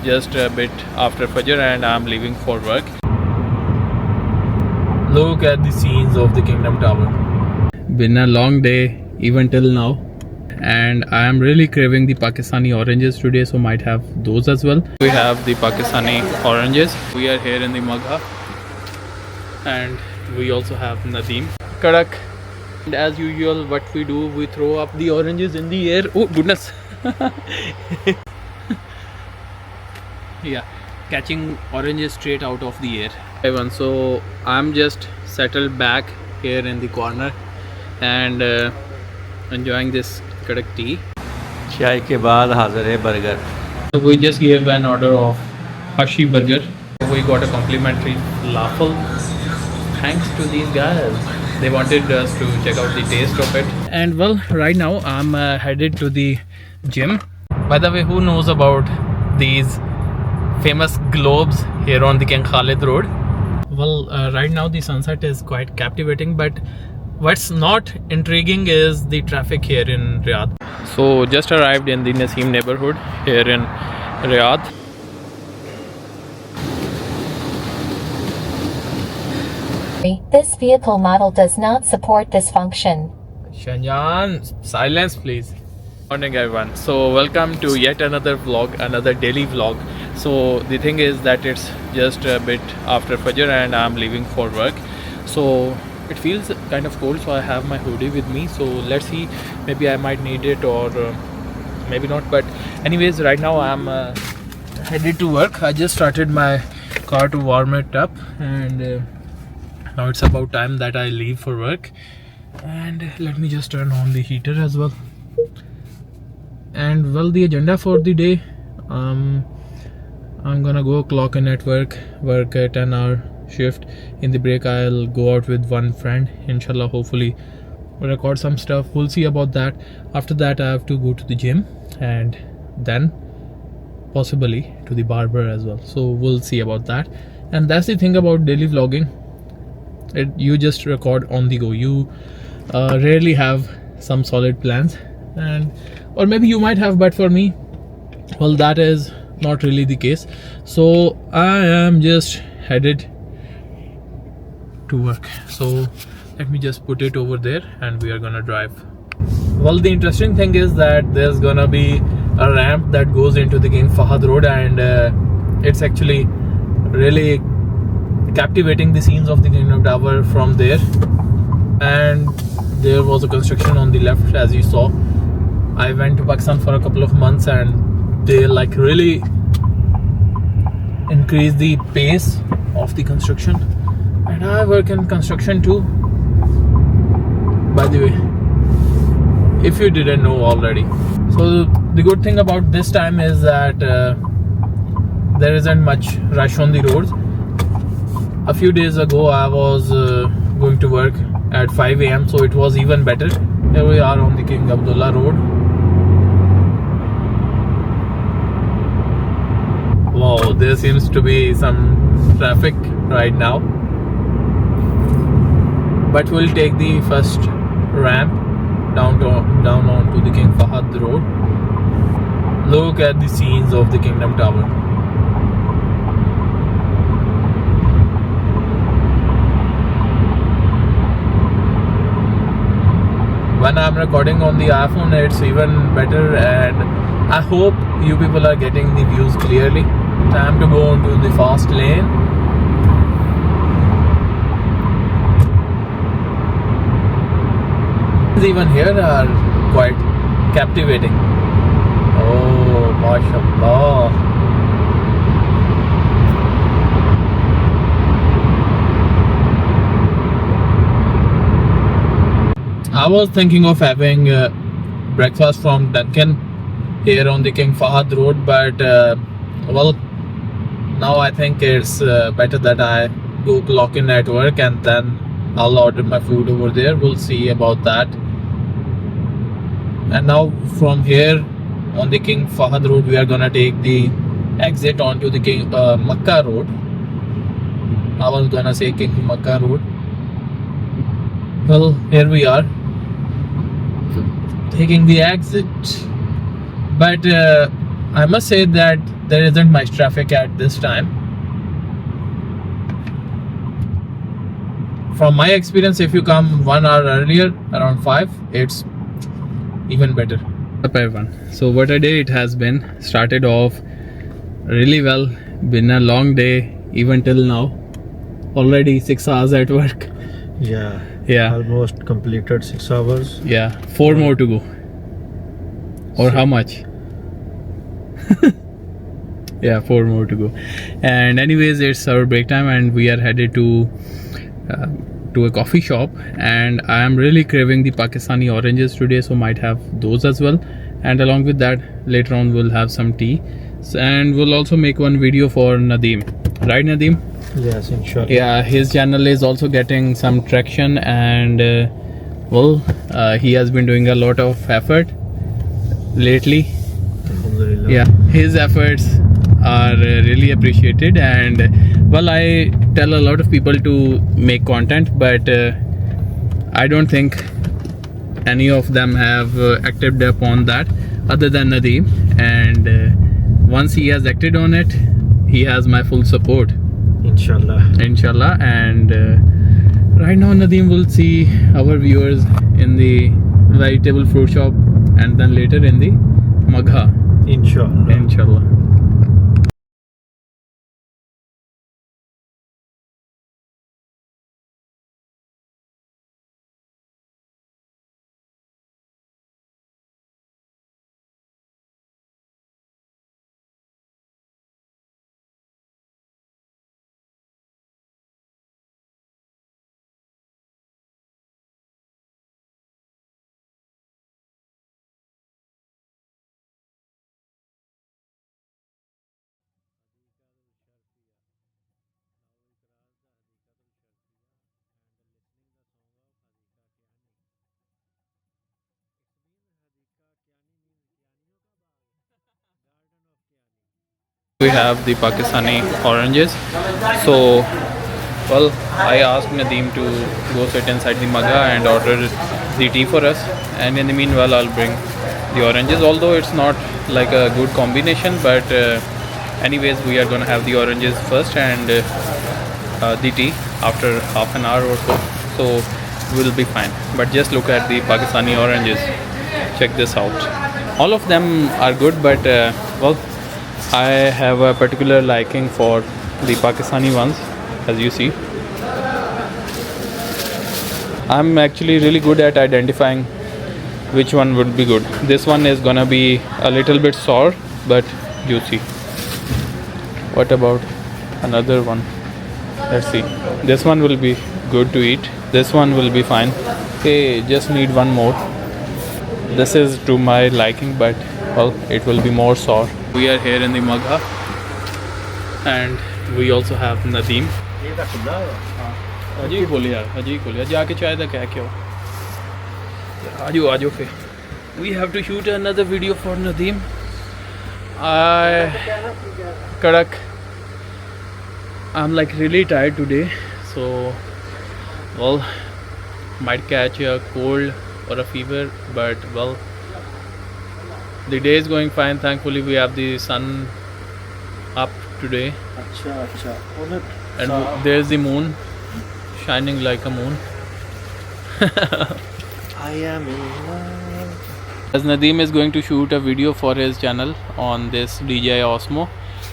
just a bit after Fajr and I'm leaving for work. Look at the scenes of the Kingdom Tower. Been a long day even till now, and I am really craving the Pakistani oranges today, so might have those as well. We have the Pakistani oranges. We are here in the Magha, and we also have Nadeem Kadak. And as usual, what we do, we throw up the oranges in the air. Oh goodness. Yeah, catching oranges straight out of the air. Everyone, so I'm just settled back here in the corner and enjoying this kadak tea. चाय के बाद हाजिर है burger. So we just gave an order of Hashi burger. We got a complimentary falafel. Thanks to these guys. They wanted us to check out the taste of it. And well, right now I'm headed to the gym. By the way, who knows about these famous globes here on the King Khalid Road? Well, right now the sunset is quite captivating, but what's not intriguing is the traffic here in Riyadh. So just arrived in the Naseem neighborhood here in Riyadh. This vehicle model does not support this function. Shanjan, silence please. Morning everyone. So welcome to yet another vlog, another daily vlog. So the thing is that it's just a bit after Fajr and I'm leaving for work. So it feels kind of cold, so I have my hoodie with me. So let's see, maybe I might need it or maybe not. But anyways, right now I'm headed to work. I just started my car to warm it up, and now it's about time that I leave for work. And let me just turn on the heater as well. And well, the agenda for the day, I'm gonna go clock in at work a 10-hour shift. In the break I'll go out with one friend, inshallah, hopefully record some stuff. We'll see about that. After that I have to go to the gym and then possibly to the barber as well, so we'll see about that. And that's the thing about daily vlogging, you just record on the go. You rarely have some solid plans, and or maybe you might have, but for me, well, that is not really the case. So I am just headed to work. So let me just put it over there and we are gonna drive. Well, the interesting thing is that there's gonna be a ramp that goes into the King Fahd Road, and it's actually really captivating, the scenes of the Kingdom Tower from there. And there was a construction on the left, as you saw. I went to Pakistan for a couple of months and they like really increased the pace of the construction, and I work in construction too, by the way, if you didn't know already. So the good thing about this time is that there isn't much rush on the roads. A few days ago I was going to work at 5 AM, so it was even better. Here we are on the King Abdullah Road. Wow, there seems to be some traffic right now, but we'll take the first ramp down onto the King Fahd Road. Look at the scenes of the Kingdom Tower. When I'm recording on the iPhone, it's even better, and I hope you people are getting the views clearly. Time to go into the fast lane. Even here are quite captivating. Oh, mashallah. I was thinking of having breakfast from Dunkin' here on the King Fahd Road, but well, now I think it's better that I go clock in at work and then I'll order my food over there. We'll see about that. And now from here on the King Fahd Road, we are gonna take the exit onto the King Makkah Road. I was gonna say King Makkah Road. Well, here we are taking the exit, but I must say that there isn't much traffic at this time. From my experience, if you come 1 hour earlier, around 5, it's even better. Up everyone. So what a day it has been. Started off really well. Been a long day even till now. Already 6 hours at work. Yeah. Almost completed 6 hours. Yeah, 4 more to go. Or how much? Yeah, 4 more to go. And anyways, it's our break time and we are headed to a coffee shop, and I am really craving the Pakistani oranges today, so might have those as well. And along with that, later on we'll have some tea, and we'll also make one video for Nadeem, right Nadeem? Yes, inshallah. Yeah, his channel is also getting some traction, and he has been doing a lot of effort lately. Alhamdulillah. Yeah, his efforts are really appreciated, and well, I tell a lot of people to make content, but I don't think any of them have acted upon that other than Nadeem, and once he has acted on it, he has my full support, inshallah. And right now Nadeem will see our viewers in the vegetable fruit shop, and then later in the Magha, inshallah. We have the Pakistani oranges. So, well, I asked Nadeem to go sit inside the Magha and order the tea for us, and in the meanwhile I'll bring the oranges, although it's not like a good combination, but anyways, we are gonna have the oranges first and the tea after half an hour or so we'll be fine. But just look at the Pakistani oranges, check this out. All of them are good, but well, I have a particular liking for the Pakistani ones, as you see. I'm actually really good at identifying which one would be good. This one is gonna be a little bit sour but juicy. What about another one? Let's see. This one will be good to eat. This one will be fine. Okay, just need one more. This is to my liking, but well, it will be more sour. We are here in the Magha, and we also have Nadeem. अजी खोलिए यार, अजी खोलिए, जाके चाय तक है क्यों? आजो फिर. We have to shoot another video for Nadeem. I'm like really tired today, so well, might catch a cold or a fever, but well, the day is going fine. Thankfully, we have the sun up today, and there's the moon shining like a moon. I am in love. As Nadeem is going to shoot a video for his channel on this DJI Osmo,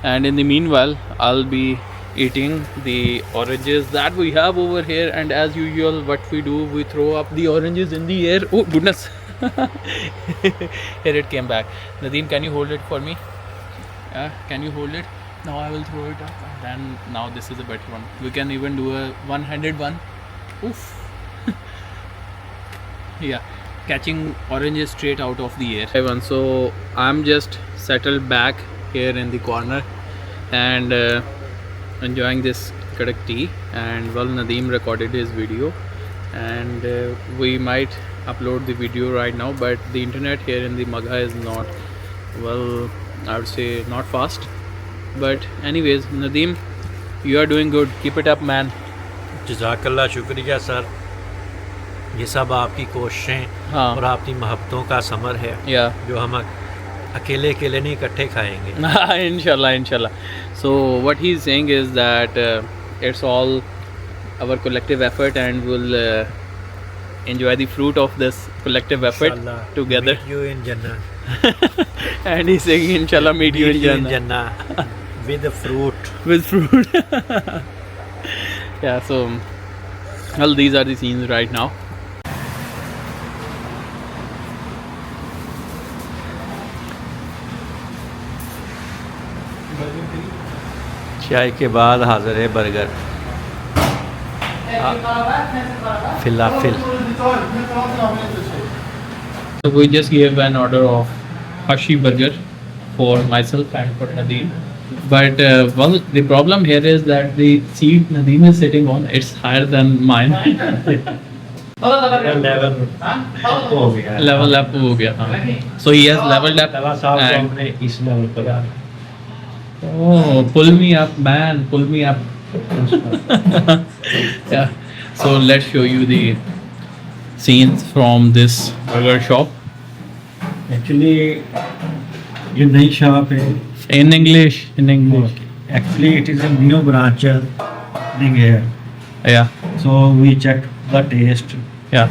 and in the meanwhile, I'll be eating the oranges that we have over here. And as usual, what we do, we throw up the oranges in the air. Oh goodness. Here it came back. Nadeem, can you hold it for me? Can you hold it? Now I will throw it up, and then now this is a better one. We can even do a one-handed one. Oof. Yeah, catching oranges straight out of the air. Everyone, so I'm just settled back here in the corner and enjoying this kadak tea. And well, Nadeem recorded his video, and we might upload the video right now, but the internet here in the Magha is not, well, I would say not fast. But anyways, Nadeem, you are doing good. Keep it up, man. जज़ाकल्लाह, शुक्रिया sir. ये सब आपकी कोशिशें और आपकी मोहब्बतों का समर है, Yeah. जो हम अकेले अकेले नहीं, इकट्ठे खाएंगे. Inshallah. So what he's saying is that it's all our collective effort, and we'll enjoy the fruit of this collective effort Inshallah, together. Meet you in Jannah. And he's saying, inshallah, meet you in Jannah. With the fruit. With fruit. Yeah, so well, these are the scenes right now. चाय के बाद हाजिर है burger. Fil-a-fil. So we just gave an order of Hashi burger for myself and for Nadeem. But well, the problem here is that the seat Nadeem is sitting on, it's higher than mine. Level up हो गया. So he has leveled up. And इस level पर oh, pull me up, man, pull me up. Yeah. So let's show you the scenes from this burger shop actually ये नई shop है. in English. Actually, it is a new branch thing here. Yeah. So we checked the taste, Yeah.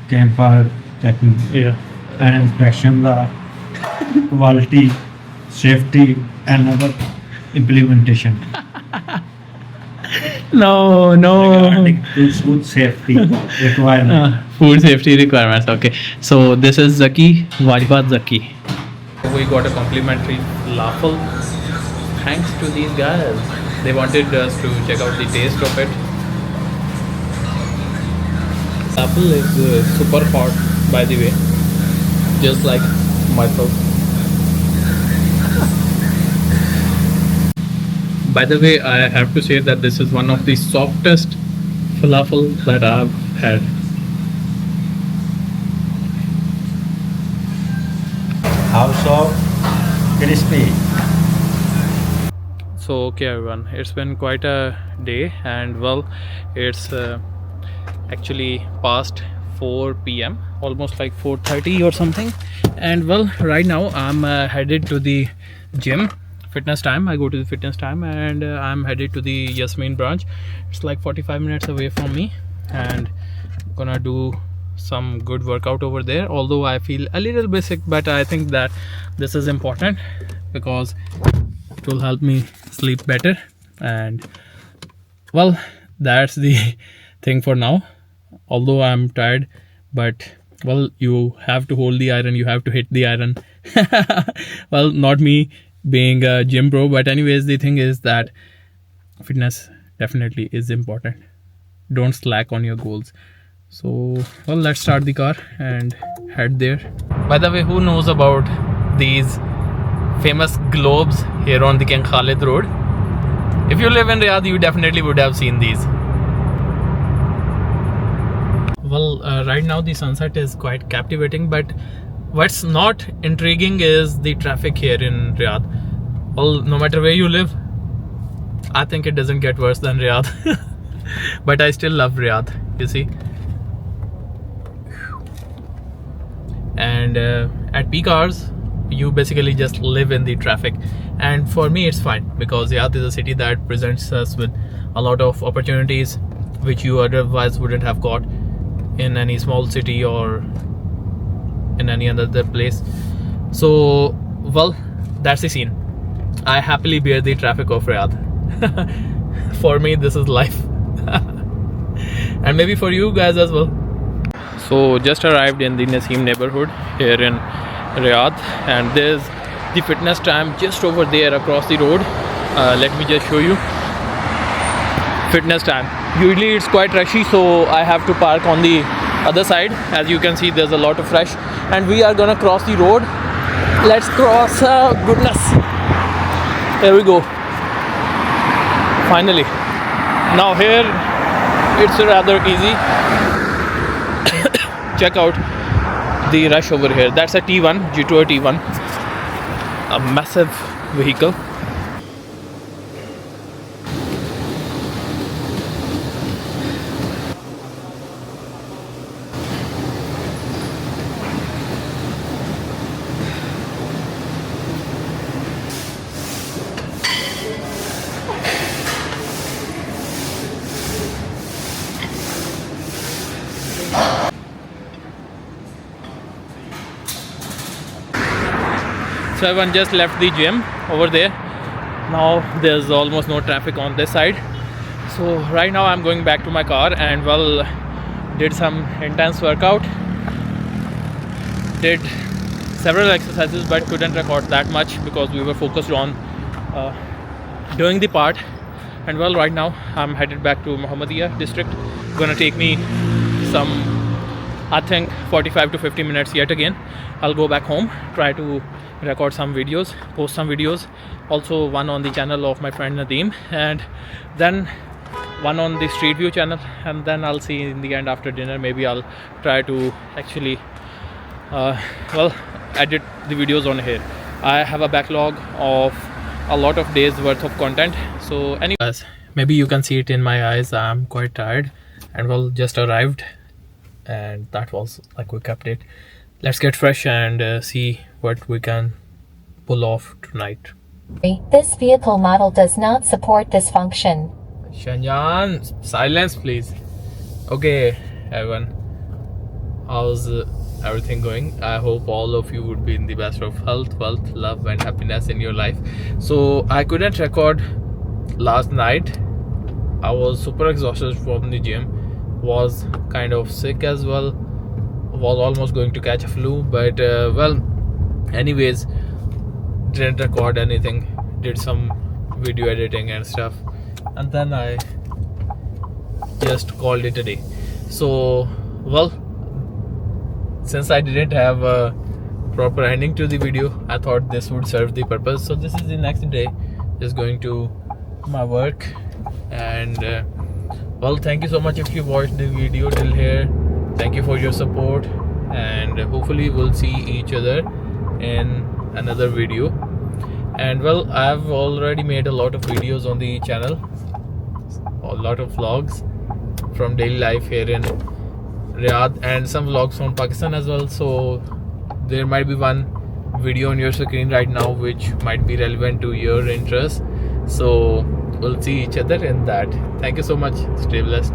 came for checking Yeah. and inspection the quality, safety, and other implementation No. regarding to food safety requirement. Food safety requirements. Okay. So this is Zaki, Wajbat Zaki. We got a complimentary falafel. Thanks to these guys. They wanted us to check out the taste of it. Apple is super hot, by the way, just like myself. By the way, I have to say that this is one of the softest falafel that I've had. How soft, crispy. So okay everyone, it's been quite a day, and well, it's actually past 4 p.m, almost like 4:30 or something. And well, right now I'm headed to the gym. Fitness time. I go to the fitness time, and I'm headed to the Yasmin branch. It's like 45 minutes away from me, and gonna do some good workout over there. Although I feel a little bit sick, but I think that this is important because it will help me sleep better. And well, that's the thing for now. Although I'm tired, but well, you have to hold the iron, you have to hit the iron. Well, not me being a gym bro, but anyways, the thing is that fitness definitely is important. Don't slack on your goals. So well, let's start the car and head there. By the way, who knows about these famous globes here on the King Khalid Road? If you live in Riyadh, you definitely would have seen these. Well, right now the sunset is quite captivating, but what's not intriguing is the traffic here in Riyadh. Well, no matter where you live, I think it doesn't get worse than Riyadh. But I still love Riyadh, you see. And at peak hours, you basically just live in the traffic, and for me it's fine because Riyadh is a city that presents us with a lot of opportunities which you otherwise wouldn't have got in any small city or in any other place. So well, that's the scene. I happily bear the traffic of Riyadh. For me, this is life. And maybe for you guys as well. So just arrived in the Naseem neighborhood here in Riyadh, and there's the fitness time just over there across the road. Let me just show you. Fitness time. Usually it's quite rushy, so I have to park on the other side. As you can see, there's a lot of rush, and we are gonna cross the road. Let's cross. Goodness, here we go. Finally. Now here it's rather easy. Check out the rush over here. That's a T1, G2 T1, a massive vehicle. So everyone just left the gym over there. Now there's almost no traffic on this side. So right now I'm going back to my car and well, did some intense workout. Did several exercises but couldn't record that much because we were focused on doing the part. And well, right now I'm headed back to Muhammadiyah district. Gonna take me some, I think 45 to 50 minutes yet again. I'll go back home, try to record some videos, post some videos, also one on the channel of my friend Nadeem, and then one on the Street View channel, and then I'll see in the end after dinner. Maybe I'll try to actually edit the videos on here. I have a backlog of a lot of days worth of content. So anyways, maybe you can see it in my eyes, I'm quite tired and well, just arrived, and that was a quick update. Let's get fresh and see what we can pull off tonight. This vehicle model does not support this function. Shanjan, silence please. Okay everyone, how's everything going? I hope all of you would be in the best of health, wealth, love and happiness in your life. So I couldn't record last night. I was super exhausted from the gym, was kind of sick as well, was almost going to catch a flu, but well, anyways, didn't record anything, did some video editing and stuff, and then I just called it a day. So well, since I didn't have a proper ending to the video, I thought this would serve the purpose. So this is the next day, just going to my work, and well, thank you so much if you watched the video till here. Thank you for your support, and hopefully we'll see each other in another video. And well, I've already made a lot of videos on the channel, a lot of vlogs from daily life here in Riyadh and some vlogs from Pakistan as well. So there might be one video on your screen right now which might be relevant to your interest. So we'll see each other in that. Thank you so much. Stay blessed.